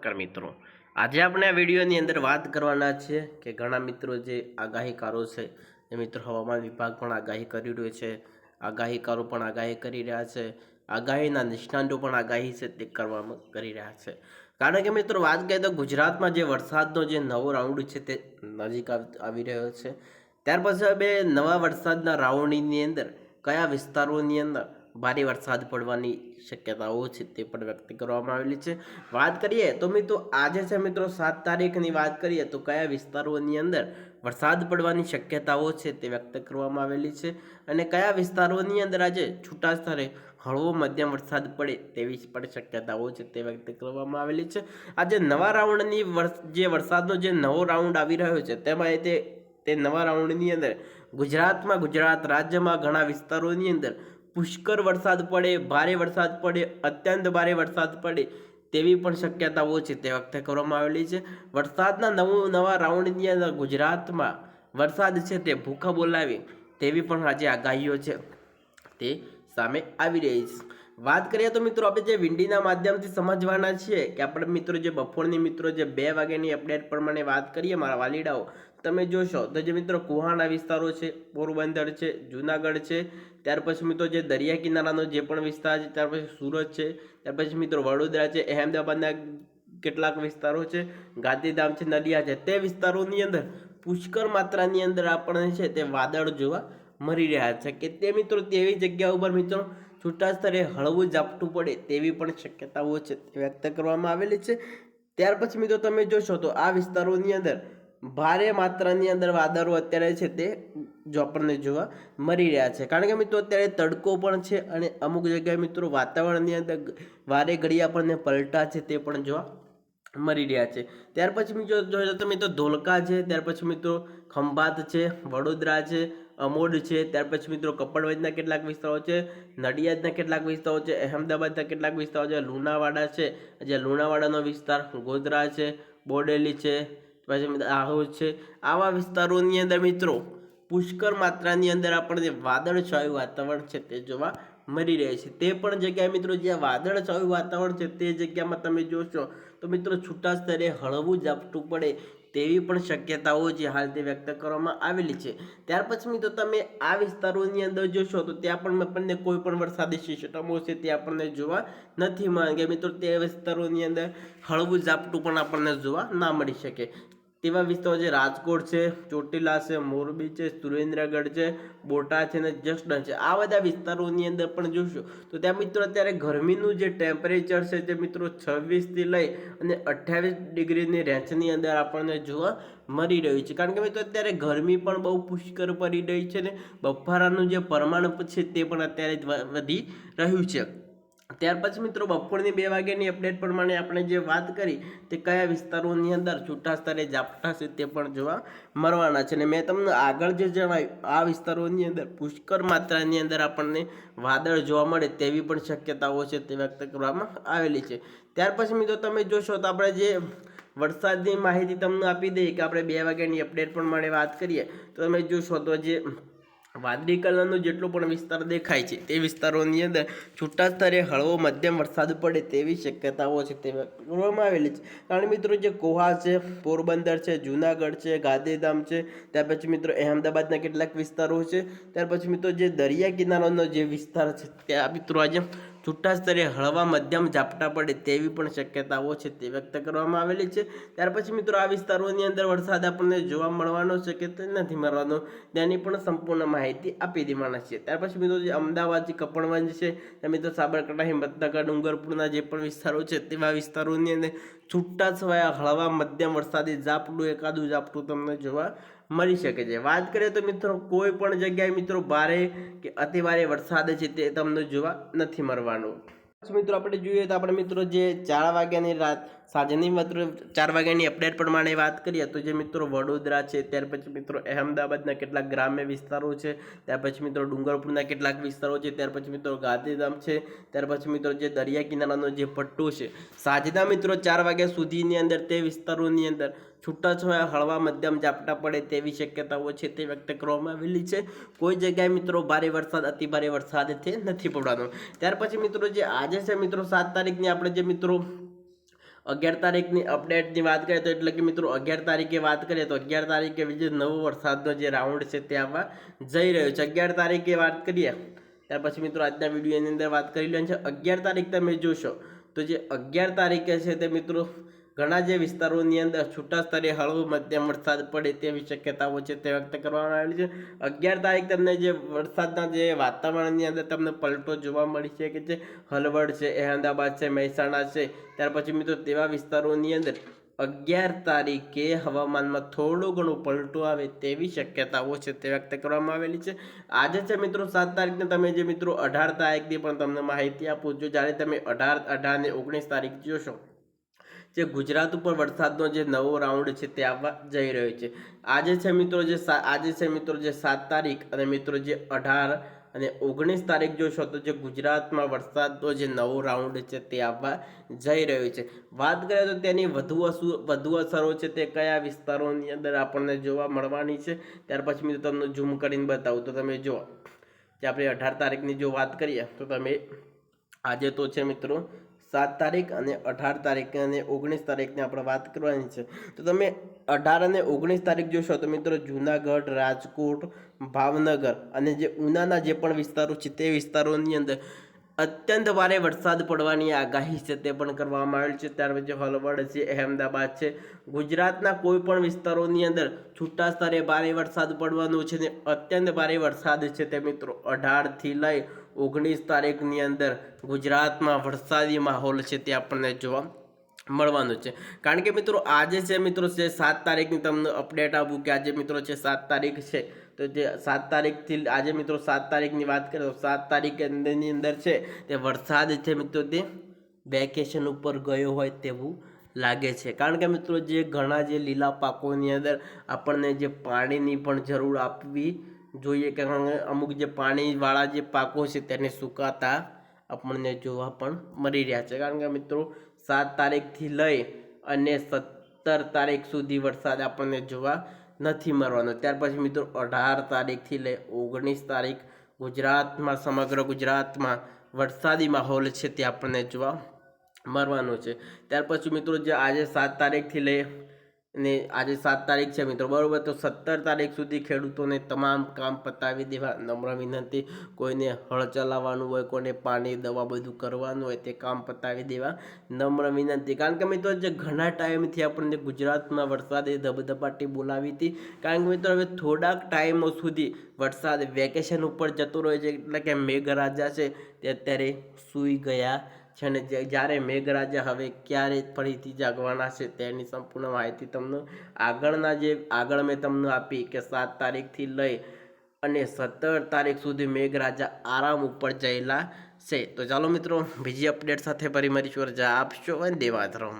નમસ્કાર મિત્રો, આજે આપણે આ વિડીયોની અંદર વાત કરવાના છે કે ઘણા મિત્રો જે આગાહીકારો છે એ મિત્રો હવામાન વિભાગ પણ આગાહી કરી રહ્યો છે, આગાહીકારો પણ આગાહી કરી રહ્યા છે, આગાહીના નિષ્ણાતો પણ આગાહી છે તે કરવામાં કરી રહ્યા છે. કારણ કે મિત્રો વાત કરીએ તો ગુજરાતમાં જે વરસાદનો જે નવો રાઉન્ડ છે તે નજીક આવી રહ્યો છે. ત્યાર પછી હવે નવા વરસાદના રાઉન્ડની અંદર કયા વિસ્તારોની અંદર ભારે વરસાદ પડવાની શક્યતાઓ છે તે પણ વ્યક્ત કરવામાં આવેલી છે. વાત કરીએ તો મિત્રો આજે છે મિત્રો 7 તારીખની વાત કરીએ તો કયા વિસ્તારોની અંદર વરસાદ પડવાની શક્યતાઓ છે તે વ્યક્ત કરવામાં આવેલી છે અને કયા વિસ્તારોની અંદર આજે છૂટા સ્તરે હળવો મધ્યમ વરસાદ પડે તેવી પણ શક્યતાઓ છે તે વ્યક્ત કરવામાં આવેલી છે. આજે નવા રાઉન્ડની જે વરસાદનો જે નવો રાઉન્ડ આવી રહ્યો છે તેમાં તે નવા રાઉન્ડની અંદર ગુજરાત રાજ્યમાં ઘણા વિસ્તારોની અંદર પુષ્કળ વરસાદ પડે, ભારે વરસાદ પડે, અત્યંત ભારે વરસાદ પડે તેવી પણ શક્યતાઓ છે તે વ્યક્ત કરવામાં આવેલી છે. વરસાદના નવા રાઉન્ડની અંદર ગુજરાતમાં વરસાદ છે તે ભૂખા બોલાવે તેવી પણ આજે આગાહીઓ છે તે સામે આવી રહી છે. વાત કરીએ તો મિત્રો આપણે જે વિંડીના માધ્યમથી સમજવાના છીએ કે આપણે મિત્રો જે બપોરની મિત્રો જે 2 વાગ્યાની અપડેટ પ્રમાણે વાત કરીએ મારા વાલીડાઓ, તમે જોશો તો જે મિત્રો કુહાના વિસ્તારો છે, પોરબંદર છે, જુનાગઢ છે, ત્યાર પછી મિત્રો જે દરિયા કિનારાનો જે પણ વિસ્તાર છે, ત્યાર પછી સુરત છે, ત્યાર પછી મિત્રો વડોદરા છે, અહેમદાબાદના કેટલાક વિસ્તારો છે, ગાંધીધામ છે, નડિયાદ છે, તે વિસ્તારોની અંદર પુષ્કળ માત્રાની અંદર આપણને છે તે વાદળ જોવા મળી રહ્યા છે કે તે મિત્રો તેવી જગ્યા ઉપર મિત્રો છૂટા સ્તરે હળવું ઝાપટું પડે તેવી પણ શક્યતાઓ છે તે વ્યક્ત કરવામાં આવેલી છે. ત્યાર પછી મિત્રો તમે જોશો તો આ વિસ્તારોની અંદર ભારે માત્રાની અંદર વાદળો અત્યારે છે તે જો આપણને જોવા મળી રહ્યા છે. કારણ કે મિત્રો અત્યારે તડકો પણ છે અને અમુક જગ્યાએ મિત્રો વાતાવરણની અંદર વારે ઘડી આપણને પલટા છે તે પણ જોવા મળી રહ્યા છે. ત્યાર પછી મિત્રો જોયો તો મિત્રો ધોલકા છે, ત્યાર પછી મિત્રો ખંભાત છે, વડોદરા છે, અમોડ છે, ત્યાર પછી મિત્રો કપડવંજના કેટલાક વિસ્તારો છે, નડિયાદના કેટલાક વિસ્તારો છે, અહેમદાબાદના કેટલાક વિસ્તારો છે, લુણાવાડા છે, જે લુણાવાડાનો વિસ્તાર, ગોધરા છે, બોડેલી છે, પછી દાહોદ છે, આવા વિસ્તારોની અંદર મિત્રો પુષ્કળ માત્રાની અંદર આપણને વાદળછાયું વાતાવરણ છે તે જોવા મળી રહે છે. તે પણ જગ્યાએ મિત્રો જ્યાં વાદળછાયું વાતાવરણ છે તે જગ્યામાં તમે જોશો તો મિત્રો છૂટા સ્તરે હળવું ઝાપટું પડે તેવી પણ શક્યતાઓ જે હાલ તે વ્યક્ત કરવામાં આવેલી છે. ત્યાર પછી મિત્રો તમે આ વિસ્તારોની અંદર જોશો તો ત્યાં પણ આપણને કોઈ પણ વરસાદી સિસ્ટમો છે તે આપણને જોવા નથી મળે કે મિત્રો તે વિસ્તારોની અંદર હળવું ઝાપટું પણ આપણને જોવા ના મળી શકે તેવા વિસ્તારો છે. રાજકોટ છે, ચોટીલા છે, મોરબી છે, સુરેન્દ્રગઢ છે, બોટાદ છે અને જસદણ છે, આ બધા વિસ્તારોની અંદર પણ જોશો તો ત્યાં મિત્રો અત્યારે ગરમીનું જે ટેમ્પરેચર છે તે મિત્રો 26થી લઈ અને 28 ડિગ્રીની રેન્જની અંદર આપણને જોવા મળી રહ્યું છે. કારણ કે મિત્રો અત્યારે ગરમી પણ બહુ પુષ્કળ પડી રહી છે ને બફારાનું જે પ્રમાણ છે તે પણ અત્યારે વધી રહ્યું છે. ત્યાર પછી મિત્રો બપોરની 2 વાગ્યાની અપડેટ પ્રમાણે આપણે જે વાત કરી તે કયા વિસ્તારોની અંદર છૂટા સ્તરે ઝાપટા છે તે પણ જોવા મળવાના છે. અને મેં તમને આગળ જે જણાવ્યું આ વિસ્તારોની અંદર પુષ્કળ માત્રાની અંદર આપણને વાદળ જોવા મળે તેવી પણ શક્યતાઓ છે તે વ્યક્ત કરવામાં આવેલી છે. ત્યાર પછી મિત્રો તમે જોશો તો આપણે જે વરસાદની માહિતી તમને આપી દઈએ કે આપણે 2 વાગ્યાની અપડેટ પ્રમાણે વાત કરીએ તો તમે જોશો તો જે વાદળી કલરનો જેટલો પણ વિસ્તાર દેખાય છે તે વિસ્તારોની અંદર છૂટા સ્તરે હળવો મધ્યમ વરસાદ પડે તેવી શક્યતાઓ છે તે કરવામાં આવેલી છે. કારણ મિત્રો જે કોહા છે, પોરબંદર છે, જુનાગઢ છે, ગાંધીધામ છે, ત્યાર પછી મિત્રો અહેમદાબાદના કેટલાક વિસ્તારો છે, ત્યાર પછી મિત્રો જે દરિયા કિનારાનો જે વિસ્તાર છે ત્યાં મિત્રો આજે છૂટા સ્તરે હળવા મધ્યમ ઝાપટા પડે તેવી પણ શક્યતાઓ છે તે વ્યક્ત કરવામાં આવેલી છે. ત્યાર પછી મિત્રો આ વિસ્તારોની અંદર વરસાદ આપણને જોવા મળવાનો છે કે નથી મળવાનો તેની પણ સંપૂર્ણ માહિતી આપી દેવાના છે. ત્યાર પછી મિત્રો જે અમદાવાદ છે, કપડવંજ છે, ત્યાં મિત્રો સાબરકાંઠા, હિંમતનગર, ડુંગરપુરના જે પણ વિસ્તારો છે તેવા વિસ્તારોની અંદર છૂટા છવાયા હળવા મધ્યમ વરસાદી ઝાપટું એકાદું ઝાપટું તમને જોવા મળી શકે છે. વાત કરીએ તો મિત્રો કોઈ પણ જગ્યાએ મિત્રો ભારે કે અતિ ભારે વરસાદ છે તે તમને જોવા નથી મળવાનો. મિત્રો આપણે જોઈએ તો આપણે મિત્રો જે 4 વાગ્યાની સાંજની મિત્રો 4 વાગ્યાની અપડેટ પ્રમાણે વાત કરીએ તો જે મિત્રો વડોદરા છે, ત્યાર પછી મિત્રો અહેમદાબાદના કેટલાક ગ્રામ્ય વિસ્તારો છે, ત્યાર પછી મિત્રો ડુંગરપુરના કેટલાક વિસ્તારો છે, ત્યાર પછી મિત્રો ગાંધીધામ છે, ત્યાર પછી મિત્રો જે દરિયા કિનારાનો જે પટ્ટો છે સાંજના મિત્રો 4 વાગ્યા સુધીની અંદર તે વિસ્તારોની અંદર છૂટાછવાયા હળવા મધ્યમ ઝાપટા પડે તેવી શક્યતાઓ છે તે વ્યક્ત કરવામાં આવેલી છે. કોઈ જગ્યાએ મિત્રો ભારે વરસાદ અતિ ભારે વરસાદ તે નથી પડવાનો. ત્યાર પછી મિત્રો જે આજે છે મિત્રો 7 તારીખની આપણે જે મિત્રો 11 તારીખની અપડેટની વાત કરીએ તો એટલે કે મિત્રો 11 તારીખે વાત કરીએ તો 11 તારીખે જે નવો વરસાદનો જે રાઉન્ડ છે તે આવવા જઈ રહ્યો છે. 11 તારીખે વાત કરીએ ત્યાર પછી મિત્રો આજના વિડીયોની અંદર વાત કરી લેવાની છે. 11 તારીખ તમે જોશો તો જે 11 તારીખે છે તે મિત્રો ઘણા જે વિસ્તારોની અંદર છૂટા સ્તરે હળવો મધ્યમ વરસાદ પડે તેવી શક્યતાઓ છે તે વ્યક્ત કરવામાં આવેલી છે. 11 તારીખ તમને જે વરસાદના જે વાતાવરણની અંદર તમને પલટો જોવા મળી છે કે જે હળવદ છે, અહેમદાબાદ છે, મહેસાણા છે, ત્યાર પછી મિત્રો તેવા વિસ્તારોની અંદર 11 તારીખે હવામાનમાં થોડો ઘણો પલટો આવે તેવી શક્યતાઓ છે તે વ્યક્ત કરવામાં આવેલી છે. આજે છે મિત્રો 7 તારીખને તમે જે મિત્રો 18 તારીખની પણ તમને માહિતી આપું છું. જ્યારે તમે 18 ને 19 તારીખ જોશો જે ગુજરાત ઉપર વરસાદનો જે નવો રાઉન્ડ છે તે આવવા જઈ રહ્યો છે. આજે છે મિત્રો જે 7 તારીખ અને મિત્રો જે 18 અને 19 તારીખ જોશો તો જે ગુજરાતમાં વરસાદનો જે નવો રાઉન્ડ છે તે આવવા જઈ રહ્યો છે. વાત કરીએ તો તેની વધુ અસરો છે તે કયા વિસ્તારોની અંદર આપણને જોવા મળવાની છે ત્યાર પછી મિત્રો તમને ઝૂમ કરીને બતાવું તો તમે જુઓ કે આપણે 18 તારીખની જો વાત કરીએ તો તમે આજે તો છે મિત્રો 7 તારીખ અને 18 તારીખ અને 19 તારીખની આપણે વાત કરવાની છે. તો તમે 18 અને 19 તારીખ જોશો તો મિત્રો જૂનાગઢ, રાજકોટ, ભાવનગર અને જે ઉનાના જે પણ વિસ્તારો છે તે વિસ્તારોની અંદર અત્યંત ભારે વરસાદ પડવાની આગાહી છે તે પણ કરવામાં આવેલ છે. ત્યાર પછી હળવદ છે, અહેમદાબાદ છે, ગુજરાતના કોઈ પણ વિસ્તારોની અંદર છૂટા સ્તરે ભારે વરસાદ પડવાનો છે ને અત્યંત ભારે વરસાદ છે તે મિત્રો 18 થી લઈ 19 તારીખની અંદર ગુજરાતમાં વરસાદી માહોલ છે તે આપણને જોવા મળવાનું છે. કારણ કે મિત્રો આજે છે મિત્રો છે 7 તારીખની તમને અપડેટ આપું કે આજે મિત્રો છે 7 તારીખ છે તો જે 7 તારીખથી આજે મિત્રો 7 તારીખની વાત કરીએ તો 7 તારીખની અંદર છે તે વરસાદ છે મિત્રો તે વેકેશન ઉપર ગયો હોય તેવું લાગે છે. કારણ કે મિત્રો જે ઘણા જે લીલા પાકોની અંદર આપણને જે પાણીની પણ જરૂર આપવી જોઈએ કારણ કે અમુક જે પાણીવાળા જે પાકો છે તેને સુકાતા આપણને જોવા પણ મળી રહ્યા છે. કારણ કે મિત્રો 7 તારીખથી લઈ અને 17 તારીખ સુધી વરસાદ આપણને જોવા નથી મળવાનો. ત્યાર પછી મિત્રો 18 તારીખથી લઈ 19 તારીખ ગુજરાતમાં સમગ્ર ગુજરાતમાં વરસાદી માહોલ છે તે આપણને જોવા મળવાનો છે. ત્યાર પછી મિત્રો જે આજે 7 તારીખથી લઈ ને આજે 7 તારીખ છે મિત્રો બરાબર તો 17 તારીખ સુધી ખેડૂતોને તમામ કામ પતાવી દેવા નમ્ર વિનંતી. કોઈને હળ ચલાવવાનું હોય, કોઈને પાણી દવા બધું કરવાનું હોય તે કામ પતાવી દેવા નમ્ર વિનંતી. કારણ કે મિત્રો જે ઘણા ટાઈમથી આપણને ગુજરાતમાં વરસાદે ધબધબાટી બોલાવી હતી. કારણ કે મિત્રો હવે થોડાક ટાઈમો સુધી વરસાદ વેકેશન ઉપર જતો રહ્યો છે એટલે કે મેઘરાજા છે તે અત્યારે સૂઈ ગયા છે ને જ્યારે મેઘરાજા હવે ક્યારે ફરીથી જાગવાના છે તેની સંપૂર્ણ માહિતી તમને આગળ મેં તમને આપી કે 7 તારીખથી લઈ અને 17 તારીખ સુધી મેઘરાજા આરામ ઉપર જયેલા છે. તો ચાલો મિત્રો બીજી અપડેટ સાથે ફરી મળીશું. રજા આપશો. વંદે માતરમ.